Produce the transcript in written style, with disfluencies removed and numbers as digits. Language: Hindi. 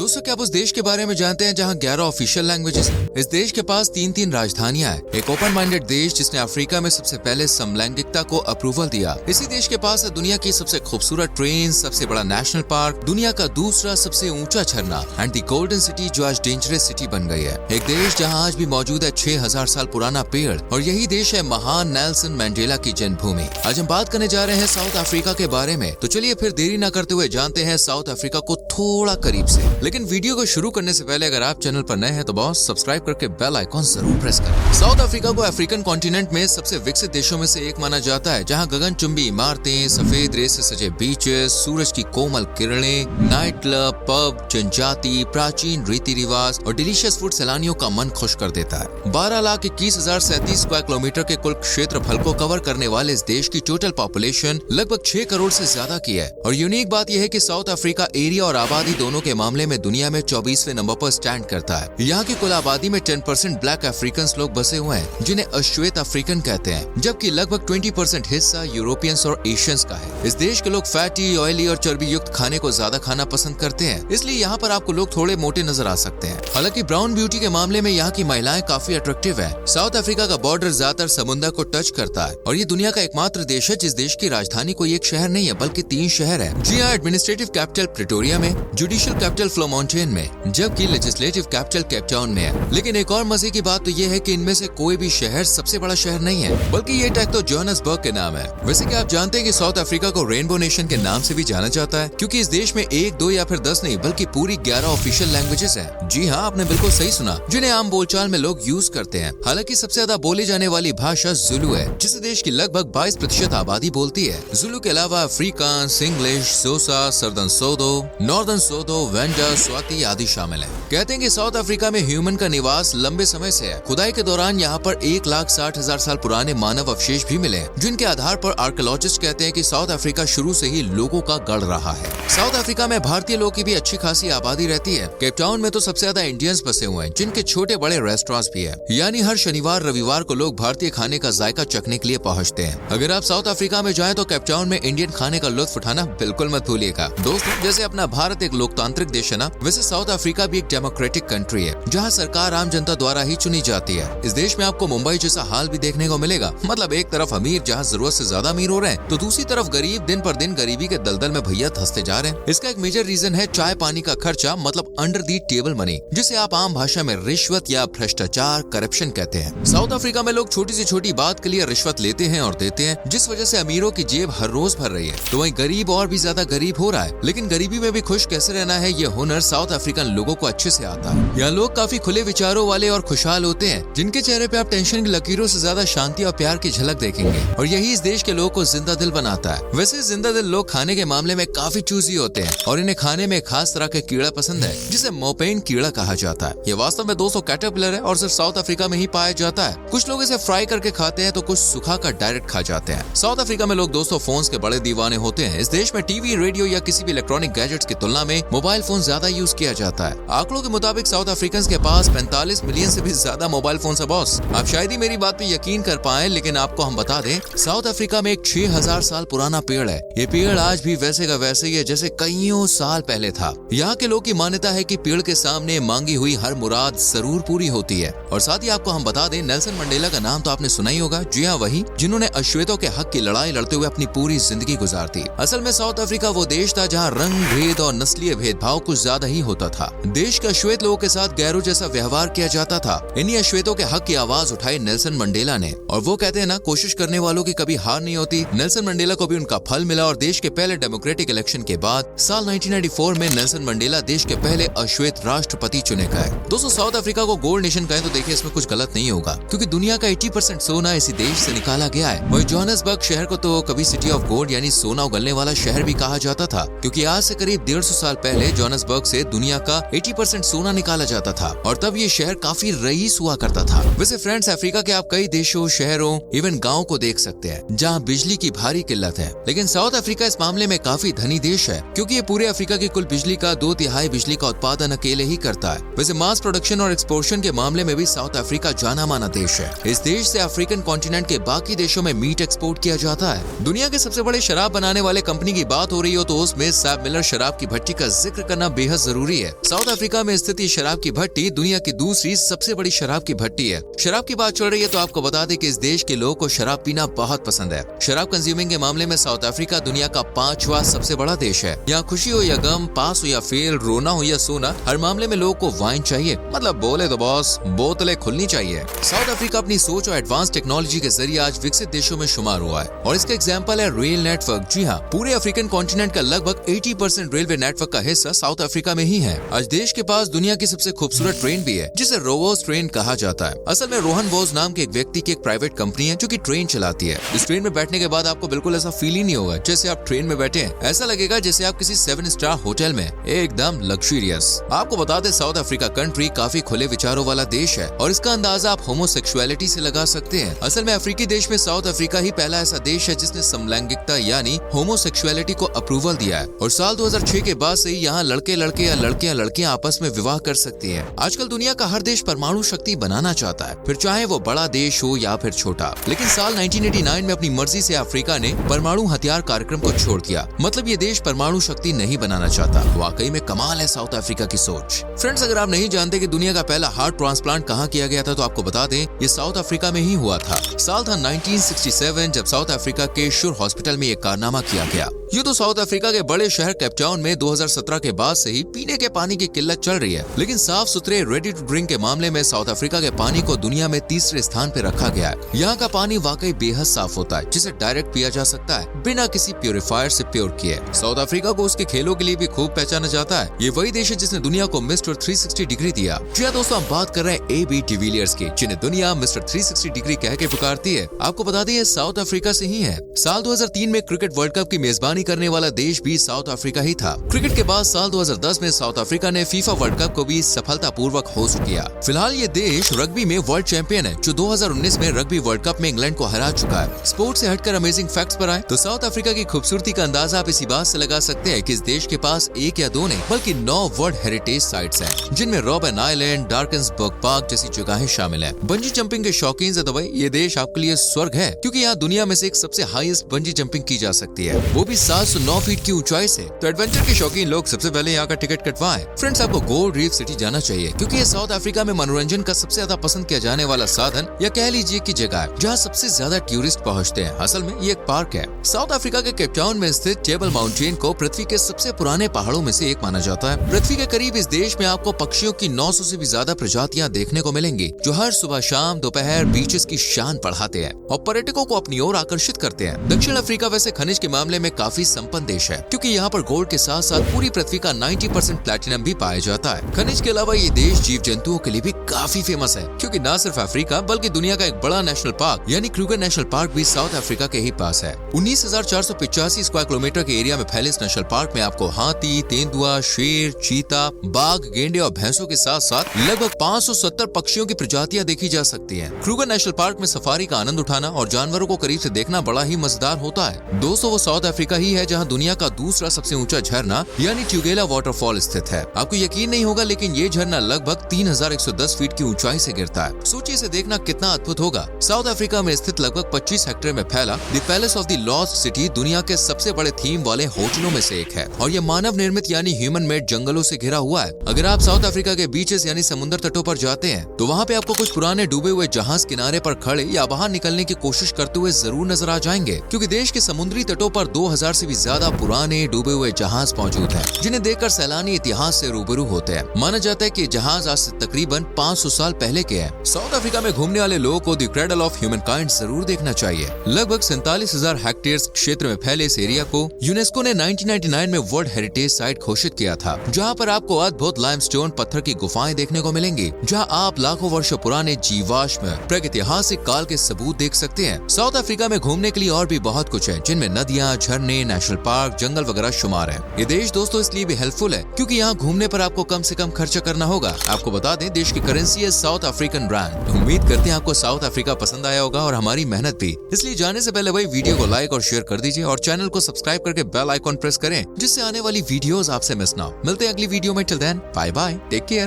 दोस्तों, क्या आप उस देश के बारे में जानते हैं जहां 11 ऑफिशियल लैंग्वेजेस हैं? इस देश के पास तीन राजधानियां हैं। एक ओपन माइंडेड देश जिसने अफ्रीका में सबसे पहले समलैंगिकता को अप्रूवल दिया। इसी देश के पास है दुनिया की सबसे खूबसूरत ट्रेन, सबसे बड़ा नेशनल पार्क, दुनिया का दूसरा सबसे ऊंचा झरना एंड द गोल्डन सिटी जो आज डेंजरस सिटी बन गई है। एक देश जहां आज भी मौजूद है 6000 साल पुराना पेड़, और यही देश है महान नेल्सन मंडेला की जन्मभूमि। आज हम बात करने जा रहे हैं साउथ अफ्रीका के बारे में। तो चलिए फिर देरी न करते हुए जानते हैं साउथ अफ्रीका को थोड़ा करीब से। लेकिन वीडियो को शुरू करने से पहले अगर आप चैनल पर नए हैं तो बॉस सब्सक्राइब करके बेल आइकॉन जरूर प्रेस करें। साउथ अफ्रीका को अफ्रीकन कॉन्टिनेंट में सबसे विकसित देशों में से एक माना जाता है, जहां गगनचुंबी इमारतें, सफेद रेत से सजे बीचेस, सूरज की कोमल किरणें, नाइट क्लब, पब, जनजाति, प्राचीन रीति रिवाज और डिलीशियस फूड सैलानियों का मन खुश कर देता है। 12,21,037 स्क्वायर किलोमीटर के कुल क्षेत्रफल को कवर करने वाले इस देश की टोटल पॉपुलेशन लगभग 6 करोड़ से ज्यादा की है। और यूनिक बात यह है कि साउथ अफ्रीका एरिया और आबादी दोनों के मामले में दुनिया में 24वें नंबर पर स्टैंड करता है। यहाँ की कुल आबादी में 10% ब्लैक अफ्रीकन लोग बसे हुए हैं, जिन्हें अश्वेत अफ्रीकन कहते हैं, जबकि लगभग 20% हिस्सा यूरोपियंस और एशियंस का है। इस देश के लोग फैटी, ऑयली और चर्बी युक्त खाने को ज्यादा खाना पसंद करते हैं, इसलिए यहाँ पर आपको लोग थोड़े मोटे नजर आ सकते हैं। हालांकि ब्राउन ब्यूटी के मामले में यहाँ की महिलाएं काफी अट्रैक्टिव है। साउथ अफ्रीका का बॉर्डर ज्यादातर समुद्र को टच करता है, और ये दुनिया का एकमात्र देश है जिस देश की राजधानी कोई एक शहर नहीं है बल्कि 3 शहर है। जी हाँ, एडमिनिस्ट्रेटिव कैपिटल प्रिटोरिया में, जुडिशियल कैपिटल फ्लोमोंटेन में, जबकि लेजिस्लेटिव कैपिटल केप टाउन में है। लेकिन एक और मजे की बात तो ये है कि इनमें से कोई भी शहर सबसे बड़ा शहर नहीं है, बल्कि ये टैग तो जोहान्सबर्ग के नाम है। वैसे क्या आप जानते हैं कि साउथ अफ्रीका को रेनबो नेशन के नाम से भी जाना जाता है, क्योंकि इस देश में 1, 2 या फिर 10 नहीं बल्कि पूरी 11 ऑफिशियल लैंग्वेजेस हैं। जी हाँ, आपने बिल्कुल सही सुना, जिन्हें आम बोलचाल में लोग यूज करते हैं। हालांकि सबसे ज्यादा बोली जाने वाली भाषा जुलू है, जिसे देश की लगभग 22% आबादी बोलती है। जुलू के अलावा Afrikaans, English, Xhosa, Southern Sotho, Northern Sotho, Venda, Swati आदि शामिल है। कहते हैं कि साउथ अफ्रीका में ह्यूमन का निवास लंबे समय से है। खुदाई के दौरान यहाँ पर 1,60,000 साल पुराने मानव अवशेष भी मिले, जिनके आधार पर आर्कियोलॉजिस्ट कहते हैं कि साउथ अफ्रीका शुरू से ही लोगों का गढ़ रहा है। साउथ अफ्रीका में भारतीय लोगों की भी अच्छी खासी आबादी रहती है। केप टाउन में तो सबसे ज्यादा इंडियंस बसे हुए हैं, जिनके छोटे बड़े रेस्टोरेंट्स भी है। यानी हर शनिवार रविवार को लोग भारतीय खाने का जायका चखने के लिए पहुँचते हैं। अगर आप साउथ अफ्रीका में जाएं तो केप टाउन में इंडियन खाने का लुत्फ उठाना बिल्कुल मत भूलिएगा। दोस्तों, जैसे अपना भारत एक लोकतांत्रिक देश है ना, वैसे साउथ अफ्रीका भी एक डेमोक्रेटिक कंट्री है, जहां सरकार आम जनता द्वारा ही चुनी जाती है। इस देश में आपको मुंबई जैसा हाल भी देखने को मिलेगा। मतलब एक तरफ अमीर जहां जरूरत से ज्यादा अमीर हो रहे हैं, तो दूसरी तरफ गरीब दिन पर दिन गरीबी के दलदल में भैया धंसते जा रहे हैं। इसका एक मेजर रीजन है चाय पानी का खर्चा, मतलब अंडर दी टेबल मनी, जिसे आप आम भाषा में रिश्वत या भ्रष्टाचार, करप्शन कहते हैं। साउथ अफ्रीका में लोग छोटी से छोटी बात के लिए रिश्वत लेते हैं और देते हैं, जिस वजह से अमीरों की जेब हर रोज भर रही है, तो वहीं गरीब और भी ज्यादा गरीब हो रहा है। लेकिन गरीबी में भी खुश कैसे रहना है, ये हुनर साउथ अफ्रीकन लोगों को अच्छे से आता है। यहाँ लोग काफी खुले विचारों वाले और खुशहाल होते हैं, जिनके चेहरे पे आप टेंशन की लकीरों से ज्यादा शांति और प्यार की झलक देखेंगे, और यही इस देश के लोगों को जिंदा दिल बनाता है। वैसे जिंदा दिल लोग खाने के मामले में काफी चूजी होते हैं, और इन्हें खाने में खास तरह के कीड़ा पसंद है, जिसे मोपेन कीड़ा कहा जाता है। ये वास्तव में 200 कैटरपिलर है और सिर्फ साउथ अफ्रीका में ही पाया जाता है। कुछ लोग इसे फ्राई करके खाते हैं तो कुछ सुखा कर डायरेक्ट खा जाते हैं। साउथ अफ्रीका में लोग दोस्तों फोन्स के बड़े दीवाने होते हैं। इस देश में टीवी, रेडियो या किसी भी इलेक्ट्रॉनिक गैजेट्स की तुलना में मोबाइल फोन ज्यादा यूज किया जाता है। आंकड़ों के मुताबिक साउथ अफ्रीकन के पास 45 मिलियन से भी ज्यादा मोबाइल फोन है बॉस। आप शायद ही मेरी बात पे यकीन कर पाए, लेकिन आपको हम बता दें, साउथ अफ्रीका में एक 6000 साल पुराना पेड़ है। ये पेड़ आज भी वैसे का वैसे ही है जैसे कईयों साल पहले था। यहाँ के लोगों की मान्यता है कि पेड़ के सामने मांगी हुई हर मुराद जरूर पूरी होती है। और साथ ही आपको हम बता दें, नेल्सन मंडेला का नाम तो आपने सुना ही होगा। जी हाँ, वही जिन्होंने अश्वेतों के हक की लड़ाई लड़ते हुए अपनी पूरी जिंदगी गुजार दी। असल में साउथ अफ्रीका वो देश था जहाँ रंग भेद और नस्लीय भेदभाव कुछ ज्यादा ही होता था। देश के अश्वेत लोगों के साथ गैरों जैसा व्यवहार किया जाता था। इन्हीं अश्वेतों के हक की आवाज उठाई नेल्सन मंडेला ने, और वो कहते हैं ना, कोशिश करने वालों की कभी हार नहीं होती। नेल्सन मंडेला को भी उनका फल मिला, और देश के पहले डेमोक्रेटिक इलेक्शन के बाद साल 1994 में नेल्सन मंडेला देश के पहले अश्वेत राष्ट्रपति चुने गए। दोस्तों, साउथ अफ्रीका को गोल्ड नेशन कहें तो देखिए इसमें कुछ गलत नहीं होगा, क्योंकि दुनिया का 80% सोना इसी देश से निकाला गया है। वही जोहान्सबर्ग शहर को तो कभी सिटी ऑफ गोल्ड यानी सोना उगलने वाला शहर भी कहा जाता था, क्योंकि आज से करीब 150 साल पहले जोहान्सबर्ग से दुनिया का 80% सोना निकाला जाता था, और तब ये शहर काफी रईस हुआ करता था। वैसे फ्रेंड्स, अफ्रीका के आप कई देशों, शहरों, इवन गाँव को देख सकते हैं जहाँ बिजली की भारी किल्लत है, लेकिन साउथ अफ्रीका इस मामले में काफी धनी देश है, क्योंकि ये पूरे अफ्रीका की कुल बिजली का 2/3 बिजली का उत्पादन अकेले ही करता है। वैसे मास प्रोडक्शन और एक्सपोर्शन के मामले में भी साउथ अफ्रीका जाना माना देश है। इस देश से अफ्रीकन कॉन्टिनेंट के बाकी देशों में मीट एक्सपोर्ट किया जाता है। दुनिया के सबसे बड़े शराब बनाने वाले कंपनी की बात हो रही हो तो उसमें सैप मिलर शराब की भट्टी का जिक्र करना बेहद जरूरी है। साउथ अफ्रीका में स्थित ये शराब की भट्टी दुनिया की दूसरी सबसे बड़ी शराब की भट्टी है। शराब की बात चल रही है तो आपको बता दें कि इस देश के लोगों को शराब पीना बहुत पसंद है। शराब कंज्यूमिंग के मामले में साउथ अफ्रीका दुनिया का 5वां सबसे बड़ा देश है। यहाँ खुशी हो या गम, पास हो या फेल, रोना हो या सोना, हर मामले में लोगों को वाइन चाहिए। मतलब बोले तो बॉस, बोतलें खुलनी चाहिए। साउथ अफ्रीका अपनी सोच और एडवांस टेक्नोलॉजी के जरिए आज विकसित देशों में शुमार हुआ है और इसका एग्जाम्पल है रेल नेटवर्क। जी हाँ, पूरे अफ्रीकन कॉन्टिनेंट का लगभग 80% रेलवे नेटवर्क का हिस्सा साउथ अफ्रीका में ही है। आज देश के पास दुनिया की सबसे खूबसूरत ट्रेन भी है जिसे रोवोस ट्रेन कहा जाता है। असल में रोहन बोस नाम के एक व्यक्ति की एक प्राइवेट कंपनी है जो कि ट्रेन चलाती है। इस ट्रेन में बैठने के बाद आपको बिल्कुल ऐसा फील ही नहीं होगा जैसे आप ट्रेन में बैठे हैं। ऐसा लगेगा जैसे आप किसी 7 स्टार होटल में, एकदम लग्जरियस। आपको बता दें साउथ अफ्रीका कंट्री काफी खुले विचारों वाला देश है और इसका अंदाजा आप होमोसेक्सुअलिटी से लगा सकते हैं। असल में अफ्रीकी देश में साउथ अफ्रीका ही पहला ऐसा देश है जिसने समलैंगिकता यानी होमोसेक्सुअलिटी को अप्रूवल दिया है और साल 2006 के बाद से यहाँ लड़के लड़के या लड़कियां आपस में विवाह कर सकती हैं। आजकल दुनिया का हर देश परमाणु शक्ति बनाना चाहता है, फिर चाहे वो बड़ा देश हो या फिर छोटा। लेकिन साल 1989 में अपनी मर्जी से अफ्रीका ने परमाणु हथियार कार्यक्रम को छोड़ दिया। मतलब ये देश परमाणु शक्ति नहीं बनाना चाहता। वाकई में कमाल है साउथ अफ्रीका की सोच। फ्रेंड्स, अगर आप नहीं जानते कि दुनिया का पहला हार्ट ट्रांसप्लांट कहाँ किया गया था तो आपको बता दें ये साउथ अफ्रीका में ही हुआ था। साल था 1967 जब साउथ अफ्रीका के शुर हॉस्पिटल में ये कारनामा किया गया। ये तो साउथ अफ्रीका के बड़े शहर केपटाउन में 2017 के बाद से ही पीने के पानी की किल्लत चल रही है, लेकिन साफ सुथरे रेडी टू ड्रिंक के मामले में साउथ अफ्रीका के पानी को दुनिया में 3रे स्थान पे रखा गया है। यहाँ का पानी वाकई बेहद साफ होता है जिसे डायरेक्ट पिया जा सकता है बिना किसी प्योरीफायर से प्योर किए। साउथ अफ्रीका को उसके खेलों के लिए भी खूब पहचाना जाता है। ये वही देश है जिसने दुनिया को मिस्टर 360 डिग्री दिया। जी दोस्तों, हम बात कर रहे हैं AB डिविलियर्स की, जिन्हें दुनिया मिस्टर 360 डिग्री कह के पुकारती है। आपको बता दें ये साउथ अफ्रीका से ही है। साल 2003 में क्रिकेट वर्ल्ड कप की मेजबानी करने वाला देश भी साउथ अफ्रीका ही था। क्रिकेट के बाद साल 2010 में साउथ अफ्रीका ने फीफा वर्ल्ड कप को भी सफलतापूर्वक होस्ट किया। फिलहाल ये देश रग्बी में वर्ल्ड चैंपियन है जो 2019 में रग्बी वर्ल्ड कप में इंग्लैंड को हरा चुका है। स्पोर्ट्स से हटकर अमेजिंग फैक्ट्स पर आए तो साउथ अफ्रीका की खूबसूरती का अंदाजा आप इसी बात से लगा सकते हैं कि इस देश के पास 1 या 2 नहीं बल्कि 9 वर्ल्ड हेरिटेज साइट्स हैं, जिनमें रॉबिन आइलैंड, डार्कन्सबर्ग पार्क जैसी जगहें शामिल हैं। बंजी जंपिंग के शौकीन से तो भाई ये देश आपके लिए स्वर्ग है, क्योंकि यहाँ दुनिया में से एक सबसे हाईएस्ट बंजी जंपिंग की जा सकती है, वो भी 709 फीट की ऊंचाई से। तो एडवेंचर के शौकीन लोग सबसे पहले यहाँ का टिकट कटवाएं। फ्रेंड्स, आपको गोल्ड रीफ सिटी जाना चाहिए क्योंकि ये साउथ अफ्रीका में मनोरंजन का सबसे ज्यादा पसंद किया जाने वाला साधन या कह लीजिए की जगह है जहाँ सबसे ज्यादा टूरिस्ट पहुँचते हैं। असल में ये एक पार्क है। साउथ अफ्रीका के केपटाउन में स्थित टेबल माउंटेन को पृथ्वी के सबसे पुराने पहाड़ों में से एक माना जाता है। पृथ्वी के करीब इस देश में आपको पक्षियों की 900 से भी ज्यादा प्रजातियां देखने को मिलेंगी जो हर सुबह शाम दोपहर बीचेस की शान बढ़ाते हैं और पर्यटकों को अपनी ओर आकर्षित करते हैं। दक्षिण अफ्रीका वैसे खनिज के मामले में काफी संपन्न देश है क्योंकि यहाँ पर गोल्ड के साथ साथ पूरी पृथ्वी का 90% प्लैटिनम भी पाया जाता है। खनिज के अलावा ये देश जीव जंतुओं के लिए भी काफी फेमस है क्योंकि न सिर्फ अफ्रीका बल्कि दुनिया का एक बड़ा नेशनल पार्क यानी क्रूगर नेशनल पार्क भी साउथ अफ्रीका के ही पास है। 19,485 स्क्वायर किलोमीटर के एरिया में फैले इस नेशनल पार्क में आपको हाथी, तेंदुआ, शेर, चीता, बाघ, गेंडे और भैंसों के साथ साथ लगभग 570 पक्षियों की प्रजातियां देखी जा सकती हैं। क्रूगर नेशनल पार्क में सफारी का आनंद उठाना और जानवरों को करीब से देखना बड़ा ही मजेदार होता है। दोस्तों, वो साउथ अफ्रीका ही है जहां दुनिया का दूसरा सबसे ऊंचा झरना यानी ट्यूगेला वाटरफॉल स्थित है। आपको यकीन नहीं होगा लेकिन ये झरना लगभग 3,110 फीट की ऊंचाई से गिरता है। सोचिए इसे देखना कितना अद्भुत होगा। साउथ अफ्रीका में स्थित लगभग 25 हेक्टेयर में फैला the palace of the lost city दुनिया के सबसे बड़े थीम वाले होटलों में से एक है और ये मानव निर्मित यानी ह्यूमन मेड जंगलों से घिरा हुआ है। अगर आप साउथ अफ्रीका के बीचेस यानी समुद्र तटों पर जाते हैं तो वहाँ पे आपको कुछ पुराने डूबे हुए जहाज किनारे पर खड़े या बाहर निकलने की कोशिश करते हुए जरूर नजर आ जाएंगे क्योंकि देश के समुद्री तटों पर 2000 से भी ज्यादा पुराने डूबे हुए जहाज मौजूद हैं, जिन्हें देखकर सैलानी इतिहास से रूबरू होते हैं। माना जाता है कि जहाज आज से तकरीबन 500 साल पहले के हैं। साउथ अफ्रीका में घूमने वाले लोगों को the cradle of human kind जरूर देखना चाहिए। लगभग 47,000 हेक्टेयर क्षेत्र में फैले इस एरिया को यूनेस्को ने 1999 में वर्ल्ड हेरिटेज साइट घोषित किया था, जहां पर आपको अद्भुत लाइमस्टोन पत्थर की गुफाएं देखने को मिलेंगी, जहां आप लाखों वर्षों पुराने जीवाश्म प्रागैतिहासिक काल के सबूत देख सकते हैं। साउथ अफ्रीका में घूमने के लिए और भी बहुत कुछ है, जिनमें नदियां, झरने, नेशनल पार्क, जंगल वगैरह शुमार है। ये देश दोस्तों इसलिए भी हेल्पफुल है क्योंकि यहाँ घूमने पर आपको कम से कम खर्चा करना होगा। आपको बता दें देश की करेंसी है साउथ अफ्रीकन रैंड। उम्मीद करते हैं आपको साउथ अफ्रीका पसंद आया होगा और हमारी मेहनत भी। इसलिए जाने से पहले भाई वीडियो को लाइक और शेयर कर दीजिए और चैनल को सब्सक्राइब करके बेल आइकॉन प्रेस करें जिससे आने वाली वीडियो वीडियोस आपसे मिस ना हो। मिलते हैं अगली वीडियो में, till then bye bye, take care.